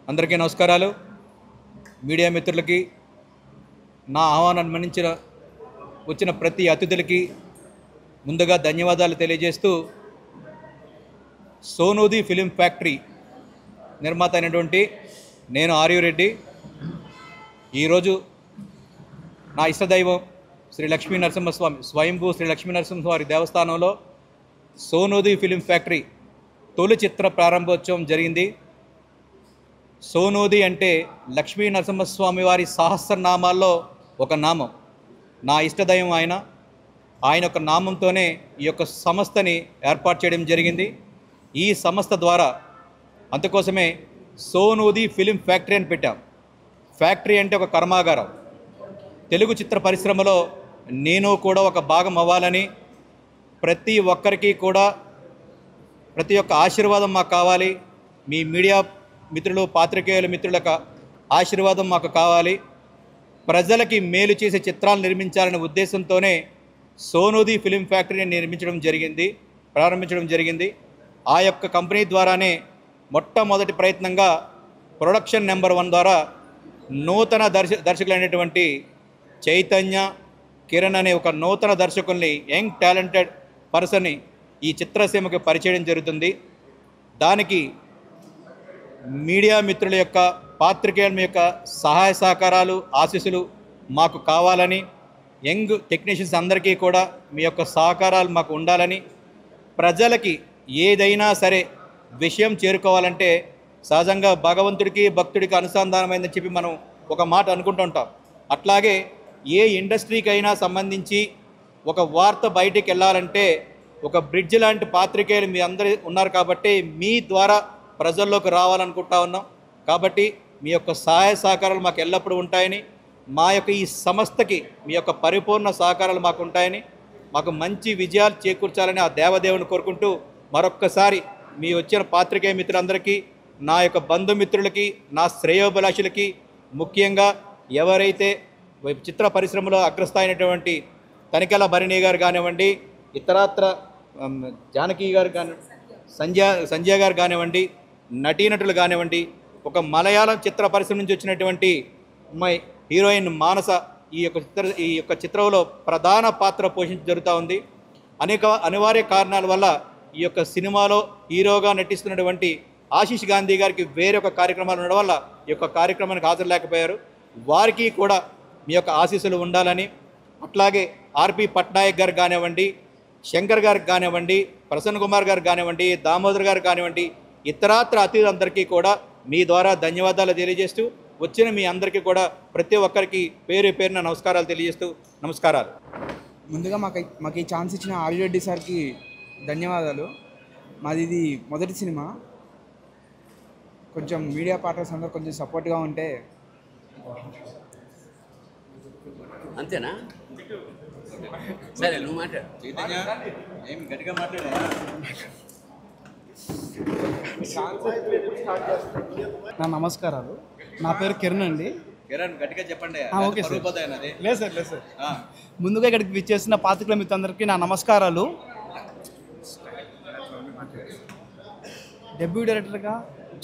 అందరికీ నమస్కారాలు. మీడియా మిత్రులకి, నా ఆహ్వానాన్ని మన్నించిన వచ్చిన ప్రతి అతిథులకి ముందుగా ధన్యవాదాలు తెలియజేస్తూ, సోనూది ఫిలిం ఫ్యాక్టరీ నిర్మాత అయినటువంటి నేను ఆర్యు రెడ్డి ఈరోజు నా ఇష్టదైవం శ్రీ లక్ష్మీ నరసింహస్వామి, స్వయంభూ శ్రీ లక్ష్మీ నరసింహస్వామి దేవస్థానంలో సోనూది ఫిలిం ఫ్యాక్టరీ తొలి చిత్ర ప్రారంభోత్సవం జరిగింది. సోనూది అంటే లక్ష్మీ నరసింహస్వామి వారి సహస్రనామాల్లో ఒక నామం. నా ఇష్టదైవం ఆయన యొక్క నామంతోనే ఈ యొక్క సంస్థని ఏర్పాటు చేయడం జరిగింది. ఈ సంస్థ ద్వారా అందుకోసమే సోనూది ఫిలిం ఫ్యాక్టరీ అని పెట్టాం. ఫ్యాక్టరీ అంటే ఒక కర్మాగారం. తెలుగు చిత్ర పరిశ్రమలో నేను కూడా ఒక భాగం అవ్వాలని, ప్రతి ఒక్కరికి కూడా ప్రతి ఒక్క ఆశీర్వాదం మాకు కావాలి. మీ మీడియా మిత్రులు, పాత్రికేయుల మిత్రుల ఆశీర్వాదం మాకు కావాలి. ప్రజలకి మేలు చేసే చిత్రాలు నిర్మించాలనే ఉద్దేశంతోనే సోనూది ఫిలిం ఫ్యాక్టరీని ప్రారంభించడం జరిగింది. ఆ యొక్క కంపెనీ ద్వారానే మొట్టమొదటి ప్రయత్నంగా ప్రొడక్షన్ నెంబర్ 1 ద్వారా నూతన దర్శకులైనటువంటి చైతన్య, కిరణ్ అనే ఒక నూతన దర్శకుల్ని, యంగ్ టాలెంటెడ్ పర్సన్ని ఈ చిత్రసీమకు పరిచయం జరుగుతుంది. దానికి మీడియా మిత్రుల యొక్క, పాత్రికేయుల యొక్క సహాయ సహకారాలు, ఆశీస్సులు మాకు కావాలని, యంగ్ టెక్నీషియన్స్ అందరికీ కూడా మీ యొక్క సహకారాలు మాకు ఉండాలని, ప్రజలకి ఏదైనా సరే విషయం చేరుకోవాలంటే సహజంగా భగవంతుడికి భక్తుడికి అనుసంధానమైందని చెప్పి మనం ఒక మాట అనుకుంటుంటాం. అట్లాగే ఏ ఇండస్ట్రీకైనా సంబంధించి ఒక వార్త బయటికి వెళ్ళాలంటే ఒక బ్రిడ్జ్ లాంటి పాత్రికేయులు మీ అందరూ ఉన్నారు కాబట్టి మీ ద్వారా ప్రజల్లోకి రావాలనుకుంటా ఉన్నాం. కాబట్టి మీ యొక్క సహాయ సహకారాలు మాకు ఎల్లప్పుడూ ఉంటాయని, మా యొక్క ఈ సంస్థకి మీ యొక్క పరిపూర్ణ సహకారాలు మాకు ఉంటాయని, మాకు మంచి విజయాలు చేకూర్చాలని ఆ దేవదేవుని కోరుకుంటూ, మరొక్కసారి మీ వచ్చిన పాత్రికేయ మిత్రులందరికీ, నా యొక్క బంధుమిత్రులకి, నా శ్రేయోభిలాషులకి, ముఖ్యంగా ఎవరైతే చిత్ర పరిశ్రమలో అగ్రస్థాయినటువంటి తనికెల భరణి గారు కానివ్వండి, ఇతరత్ర జానకి గారు సంజయ్ గారు కానివ్వండి, నటీనటులు కానివ్వండి, ఒక మలయాళం చిత్ర పరిశ్రమ నుంచి వచ్చినటువంటి అమ్మాయి హీరోయిన్ మానస ఈ యొక్క చిత్రంలో ప్రధాన పాత్ర పోషించి జరుగుతూ ఉంది. అనేక అనివార్య కారణాల వల్ల ఈ యొక్క సినిమాలో హీరోగా నటిస్తున్నటువంటి ఆశీష్ గాంధీ గారికి వేరొక కార్యక్రమాలు ఉండడం వల్ల ఈ యొక్క కార్యక్రమానికి హాజరులేకపోయారు. వారికి కూడా మీ యొక్క ఆశీస్సులు ఉండాలని, అట్లాగే ఆర్పి పట్నాయక్ గారు కానివ్వండి, శంకర్ గారికి కానివ్వండి, ప్రసన్న కుమార్ గారు కానివ్వండి, దామోదర్ గారు కానివ్వండి, ఇతరాత్ర అతిథులందరికీ కూడా మీ ద్వారా ధన్యవాదాలు తెలియజేస్తూ, వచ్చిన మీ అందరికీ కూడా ప్రతి ఒక్కరికి పేరు పేరున నమస్కారాలు తెలియజేస్తూ, నమస్కారాలు. ముందుగా మాకు ఈ ఛాన్స్ ఇచ్చిన ఆర్యు రెడ్డి సార్కి ధన్యవాదాలు. మాది ఇది మొదటి సినిమా. కొంచెం మీడియా పార్టనర్స్ అందరూ కొంచెం సపోర్ట్గా ఉంటే. అంతేనా? సరే, నువ్వు మాట్లాడు. గట్టిగా మాట్లాడా. నా నమస్కారాలు. నా పేరు కిరణ్ అండి. కిరణ్ గట్టిగా చెప్పండి. Okay sir. లేదు సార్. సార్ ముందుగా ఇక్కడికి విచ్చేసిన పాత్రికేయుల మిత్రులందరికీ నా నమస్కారాలు. డెబ్యూ డైరెక్టర్గా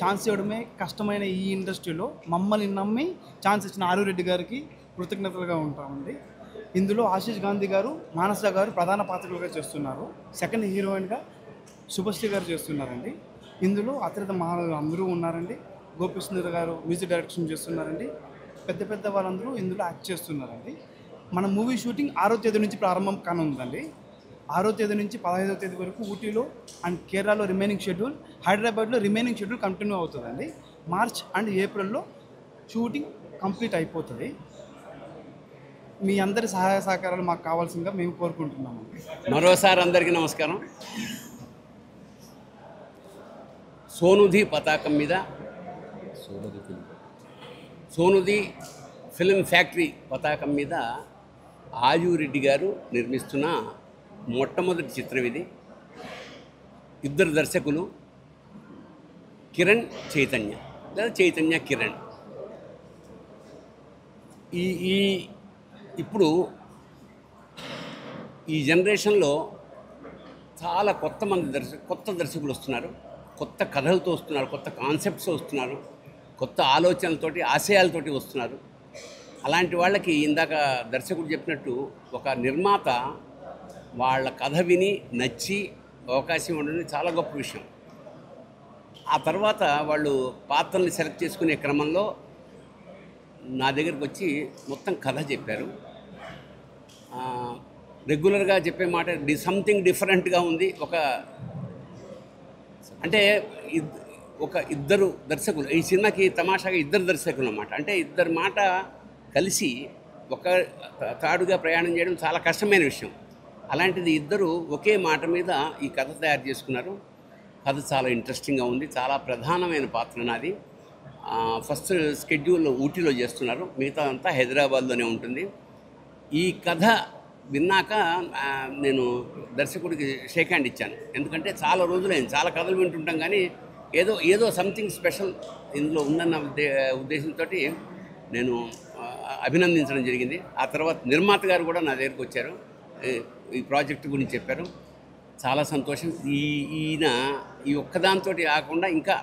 ఛాన్స్ ఇవ్వడమే కష్టమైన ఈ ఇండస్ట్రీలో మమ్మల్ని నమ్మి ఛాన్స్ ఇచ్చిన ఆర్యు రెడ్డి గారికి కృతజ్ఞతలుగా ఉంటామండి. ఇందులో ఆశీష్ గాంధీ గారు, మానస గారు ప్రధాన పాత్రలుగా చేస్తున్నారు. సెకండ్ హీరోయిన్గా శుభశ్రీ గారు చేస్తున్నారండి. ఇందులో అతిరథ మహారాజు అందరూ ఉన్నారండి. గోపిసుందర్ గారు మ్యూజిక్ డైరెక్షన్ చేస్తున్నారండి. పెద్ద వాళ్ళందరూ ఇందులో యాక్ట్ చేస్తున్నారండి. మన మూవీ షూటింగ్ 6వ తేదీ నుంచి ప్రారంభం కానుందండి. 6వ తేదీ నుంచి 15వ తేదీ వరకు ఊటీలో అండ్ కేరళలో రిమైనింగ్ షెడ్యూల్, హైదరాబాద్లో రిమైనింగ్ షెడ్యూల్ కంటిన్యూ అవుతుందండి. మార్చ్ అండ్ ఏప్రిల్లో షూటింగ్ కంప్లీట్ అయిపోతుంది. మీ అందరి సహాయ సహకారాలు మాకు కావాల్సిందిగా మేము కోరుకుంటున్నాము. మరోసారి అందరికీ నమస్కారం. సోనూది పతాకం మీద, సోనూది ఫిలిం ఫ్యాక్టరీ పతాకం మీద ఆర్యు రెడ్డి గారు నిర్మిస్తున్న మొట్టమొదటి చిత్రం ఇది. ఇద్దరు దర్శకులు, కిరణ్ చైతన్య, లేదా చైతన్య కిరణ్. ఇప్పుడు ఈ జనరేషన్లో చాలా కొత్త దర్శకులు వస్తున్నారు, కొత్త కథలతో వస్తున్నారు, కొత్త కాన్సెప్ట్స్ వస్తున్నారు, కొత్త ఆలోచనలతోటి ఆశయాలతోటి వస్తున్నారు. అలాంటి వాళ్ళకి ఇందాక దర్శకుడు చెప్పినట్టు ఒక నిర్మాత వాళ్ళ కథ విని నచ్చి అవకాశం ఉండడం చాలా గొప్ప విషయం. ఆ తర్వాత వాళ్ళు పాత్రల్ని సెలెక్ట్ చేసుకునే క్రమంలో నా దగ్గరికి వచ్చి మొత్తం కథ చెప్పారు. రెగ్యులర్గా చెప్పే మాట సంథింగ్ డిఫరెంట్గా ఉంది. ఒక ఇద్దరు దర్శకులు, ఈ సినిమాకి తమాషాగా ఇద్దరు దర్శకులు అన్నమాట. అంటే ఇద్దరు మాట కలిసి ఒక తాడుగా ప్రయాణం చేయడం చాలా కష్టమైన విషయం. అలాంటిది ఇద్దరు ఒకే మాట మీద ఈ కథ తయారు చేసుకున్నారు. కథ చాలా ఇంట్రెస్టింగ్గా ఉంది. చాలా ప్రధానమైన పాత్ర నాది. ఫస్ట్ స్కెడ్యూల్ ఊటీలో చేస్తున్నారు, మిగతా అంతా హైదరాబాద్లోనే ఉంటుంది. ఈ కథ విన్నాక నేను దర్శకుడికి షేక్ హ్యాండ్ ఇచ్చాను. ఎందుకంటే చాలా రోజులైంది, చాలా కథలు వింటుంటాం, కానీ ఏదో సంథింగ్ స్పెషల్ ఇందులో ఉందన్న ఉద్దేశంతో నేను అభినందించడం జరిగింది. ఆ తర్వాత నిర్మాత గారు కూడా నా దగ్గరికి వచ్చారు, ఈ ప్రాజెక్ట్ గురించి చెప్పారు. చాలా సంతోషం. ఈయన ఈ ఒక్కదాంతో కాకుండా ఇంకా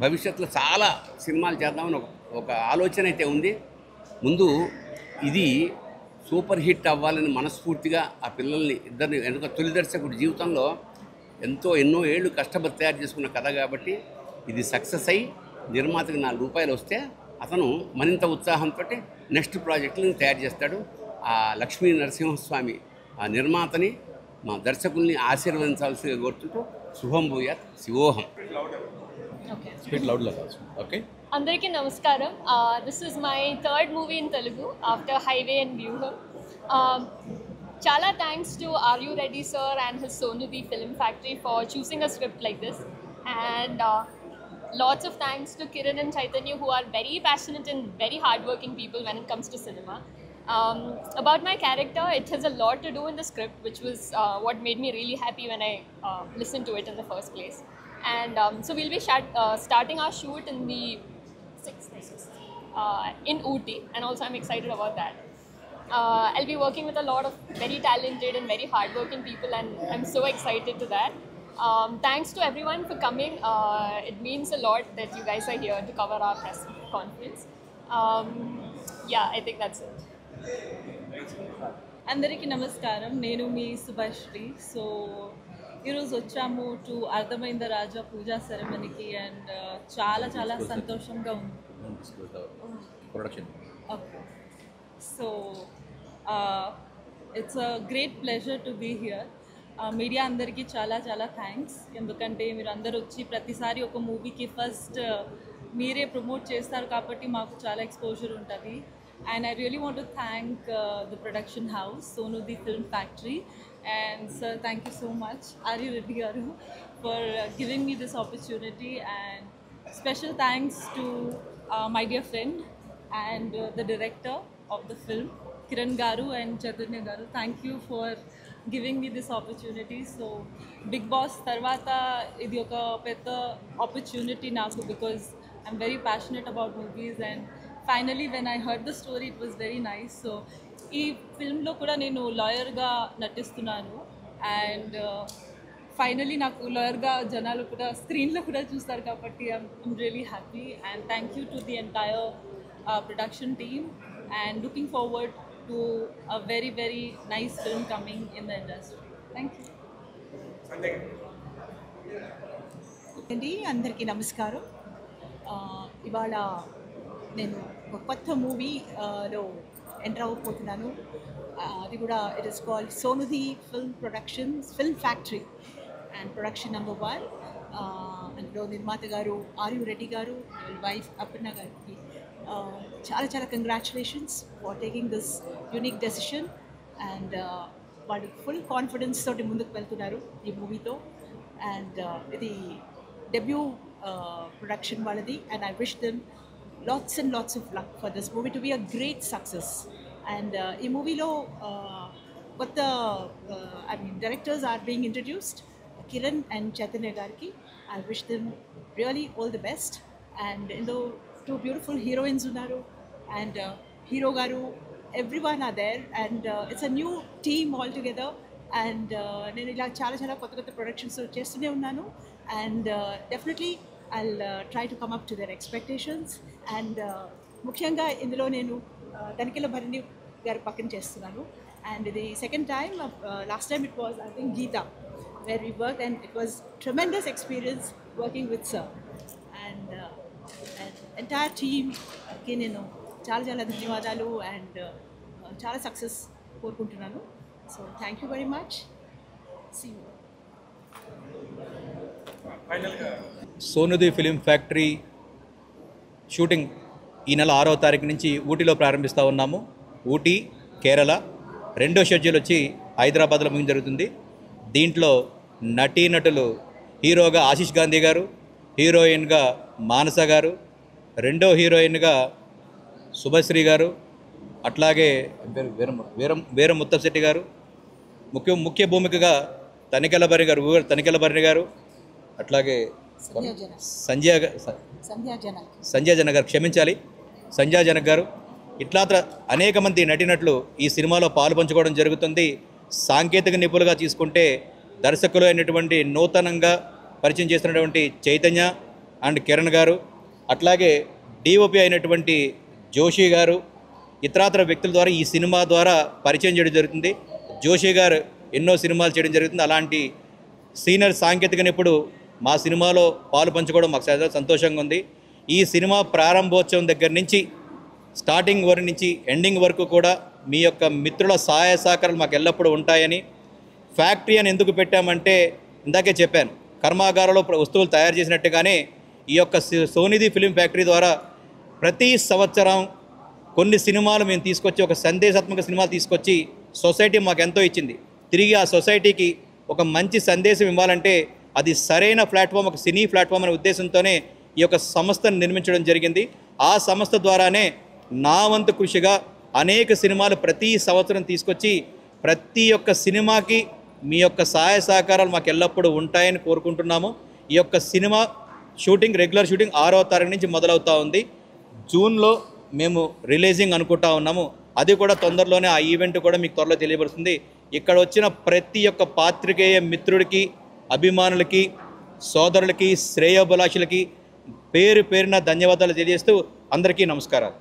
భవిష్యత్తులో చాలా సినిమాలు చేద్దామని ఒక ఆలోచన అయితే ఉంది. ముందు ఇది సూపర్ హిట్ అవ్వాలని మనస్ఫూర్తిగా ఆ పిల్లల్ని ఇద్దరిని, ఎందుకంటే తొలి దర్శకుడి జీవితంలో ఎన్నో ఏళ్ళు కష్టపడి తయారు చేసుకున్న కథ కాబట్టి ఇది సక్సెస్ అయ్యి నిర్మాతకి ₹4 వస్తే అతను మరింత ఉత్సాహంతో నెక్స్ట్ ప్రాజెక్టులను తయారు చేస్తాడు. ఆ లక్ష్మీ నరసింహస్వామి ఆ నిర్మాతని, మా దర్శకుల్ని ఆశీర్వదించాల్సిగా కోరుతుంటూ శుభం భూయాత్, శివోహం. స్పీడ్ లౌడ్లో కావచ్చు. ఓకే, అందరికీ నమస్కారం. This is my third movie in Telugu after Highway and వ్యూహర్. చాలా thanks to R U Reddy sir and his Sonudhi Film Factory for choosing a script like this, and lots of thanks to Kiran and Chaitanya, who are very passionate and very hardworking people when it comes to cinema. About my character, it has a lot to do in the script, which was what made me really happy when I listened to it in the first place. And so we'll be starting our shoot in the 6th in Ooty, and also I'm excited about that. I'll be working with a lot of very talented and very hardworking people, and I'm so excited to that. Thanks to everyone for coming. It means a lot that you guys are here to cover our press conference. Yeah, I think that's it. అందరికీ నమస్కారం. నేను మీ Subhashri. So ఈరోజు వచ్చాము to అర్థమైంద Raja Pooja సెరమనీకి, and చాలా చాలా సంతోషంగా ఉంది. Okay, so it's a great pleasure to be here. Media అందరికీ చాలా చాలా థ్యాంక్స్, ఎందుకంటే మీరు అందరు వచ్చి ప్రతిసారి ఒక మూవీకి ఫస్ట్ మీరే ప్రమోట్ చేస్తారు కాబట్టి మాకు చాలా ఎక్స్పోజర్ ఉంటుంది. And I really want to thank the production house, Sonudhi Film Factory, and sir, thank you so much, Ari Reddy garu, for giving me this opportunity. And special thanks to my dear friend and the director of the film, Kiran garu and Chaitanya garu. Thank you for giving me this opportunity. So Big Boss tarvata idi oka pedda opportunity naku, because I'm very passionate about movies, and finally when I heard the story it was very nice. So ee film lo kuda nenu lawyer ga natistunnanu, and finally naku lawyer ga janalu kuda screen lo kuda chustaru kabatti I'm really happy. And thank you to the entire production team, and looking forward to a very very nice film coming in the industry. Thank you. అందరికీ నమస్కారం. ఇవాళ నేను ఒక కొత్త మూవీలో enter అవ్వబోతున్నాను. అది కూడా it is called Sonudhi Film Productions Film Factory and Production No. 1. అందులో నిర్మాత గారు ఆర్ యూ రెడ్డి గారు, వైఫ్ అపర్ణ గారికి చాలా చాలా congratulations for taking this unique decision. And వాళ్ళు ఫుల్ కాన్ఫిడెన్స్ తోటి ముందుకు వెళ్తున్నారు ఈ మూవీతో. అండ్ ఇది డెబ్యూ ప్రొడక్షన్ వాళ్ళది, and I wish them lots and lots of luck for this movie to be a great success. And ee movie lo directors are being introduced, Kiran and Chaitanya gariki. I wish them really all the best. And in the two beautiful heroines unnaru, and hero garu, everyone are there, and it's a new team altogether. And nenu ila chaala kotta productions chestune unnanu, and definitely I'll try to come up to their expectations. And ముఖ్యంగా ఇందులో నేను తనికెళ్ళ భరణి గారి పక్కన చేస్తున్నాను. And the second time, last time it was, I think, Geeta, where we worked, and it was tremendous experience working with sir. And entire team కి నేను చాలా చాలా ధన్యవాదాలు అండ్ చాలా సక్సెస్ కోరుకుంటున్నాను. So thank you very much. See you. Sonudhi Film Factory shooting ఈ నెల 6వ తారీఖు నుంచి ఊటీలో ప్రారంభిస్తూ ఉన్నాము. ఊటీ, కేరళ. రెండో షెడ్యూల్ వచ్చి హైదరాబాద్లో ముగింపు జరుగుతుంది. దీంట్లో నటీనటులు హీరోగా ఆశీష్ గాంధీ గారు, హీరోయిన్గా మానస గారు, రెండో హీరోయిన్గా శుభశ్రీ గారు, అట్లాగే వీర ముత్తశెట్టి గారు, ముఖ్య భూమికగా తనికెళ్ళ భరణి గారు, అట్లాగే సంధ్యా జనక్ గారు, క్షమించాలి, సంధ్యా జనక్ గారు, ఇట్లా అనేక మంది నటీనటులు ఈ సినిమాలో పాలు పంచుకోవడం జరుగుతుంది. సాంకేతిక నిపుణులుగా తీసుకుంటే దర్శకులు అయినటువంటి నూతనంగా పరిచయం చేస్తున్నటువంటి చైతన్య అండ్ కిరణ్ గారు, అట్లాగే డిఓపి అయినటువంటి జోషి గారు, ఇతరాతర వ్యక్తుల ద్వారా ఈ సినిమా ద్వారా పరిచయం చేయడం జరుగుతుంది. జోషి గారు ఎన్నో సినిమాలు చేయడం జరుగుతుంది. అలాంటి సీనియర్ సాంకేతిక నిపుణుడు మా సినిమాలో పాలు పంచుకోవడం మాకు చాలా సంతోషంగా ఉంది. ఈ సినిమా ప్రారంభోత్సవం దగ్గర నుంచి స్టార్టింగ్ వరకు నుంచి ఎండింగ్ వరకు కూడా మీ యొక్క మిత్రుల సహాయ సహకారాలు మాకు ఎల్లప్పుడూ ఉంటాయని, ఫ్యాక్టరీ అని ఎందుకు పెట్టామంటే ఇందాకే చెప్పాను, కర్మాగారంలో వస్తువులు తయారు చేసినట్టుగానే ఈ యొక్క సోనిది ఫిలిం ఫ్యాక్టరీ ద్వారా ప్రతి సంవత్సరం కొన్ని సినిమాలు మేము తీసుకొచ్చి, ఒక సందేశాత్మక సినిమాలు తీసుకొచ్చి సొసైటీ మాకు ఎంతో ఇచ్చింది. తిరిగి ఆ సొసైటీకి ఒక మంచి సందేశం ఇవ్వాలంటే అది సరైన ప్లాట్ఫామ్, ఒక సినీ ప్లాట్ఫామ్ అనే ఉద్దేశంతోనే ఈ యొక్క సంస్థను నిర్మించడం జరిగింది. ఆ సంస్థ ద్వారానే నా వంతు కృషిగా అనేక సినిమాలు ప్రతి సంవత్సరం తీసుకొచ్చి ప్రతి ఒక్క సినిమాకి మీ యొక్క సహాయ సహకారాలు మాకు ఎల్లప్పుడూ ఉంటాయని కోరుకుంటున్నాము. ఈ యొక్క సినిమా షూటింగ్, రెగ్యులర్ షూటింగ్ 6వ తారీఖు నుంచి మొదలవుతూ ఉంది. జూన్లో మేము రిలీజింగ్ అనుకుంటా ఉన్నాము. అది కూడా తొందరలోనే, ఆ ఈవెంట్ కూడా మీకు త్వరలో తెలియబడుతుంది. ఇక్కడ వచ్చిన ప్రతి ఒక్క పాత్రికేయ మిత్రుడికి, అభిమానులకి, సోదరులకి, శ్రేయోభిలాషులకి పేరు పేరున ధన్యవాదాలు తెలియజేస్తూ అందరికీ నమస్కారాలు.